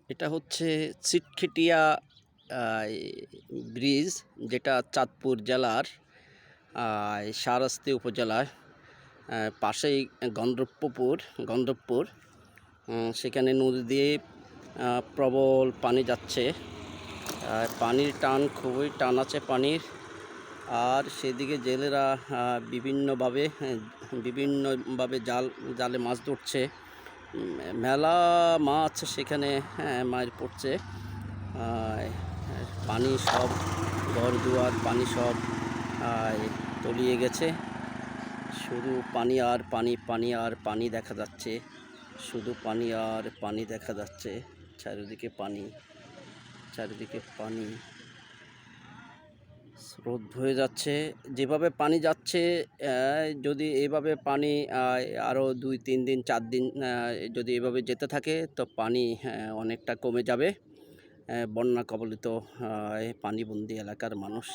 এটা হচ্ছে ছিটখিটিয়া ব্রিজ, যেটা চাঁদপুর জেলার শাহরাস্তি উপজেলার পাশেই গন্ধবপুর। সেখানে নদী দিয়ে প্রবল পানি যাচ্ছে। পানির টান, খুবই টান আছে পানির। আর সেদিকে জেলেরা বিভিন্নভাবে জালে মাছ ধরছে। মেলা মাছ সেখানে মাছ পড়ছে। পানি সব, ঘরদুয়ার পানি সব তলিয়ে গেছে। শুধু পানি আর পানি, পানি আর পানি দেখা যাচ্ছে। শুধু পানি আর পানি দেখা যাচ্ছে। চারিদিকে পানি, চারিদিকে পানি। স্রোত বয়ে যাচ্ছে। যেভাবে পানি যাচ্ছে, যদি এভাবে পানি আরও 2-3 দিন 4 দিন যদি এভাবে যেতে থাকে, তো পানি অনেকটা কমে যাবে। বন্যা কবলিত পানিবন্দী এলাকার মানুষ।